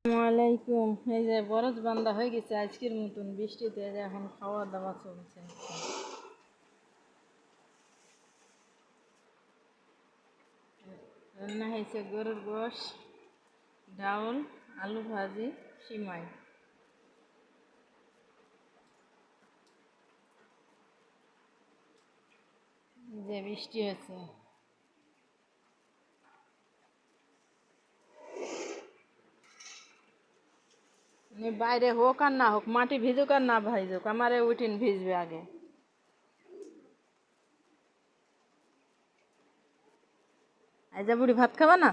আসসালামাইকুম। এই যে বরজ বান্দা হয়ে গেছে আজকের মতন বৃষ্টিতে, যে এখন খাওয়া দাওয়া চলছে। রান্না হয়েছে গরুর গোশ, ডাউল, আলু ভাজি, সিমাই। যে বৃষ্টি হয়েছে, বাইরে হোক আর না হোক, মাটি ভিজুক আর না ভিজুক, আমারে উঠিন ভিজবে আগে। আইজা বুড়ি ভাত খাবা না?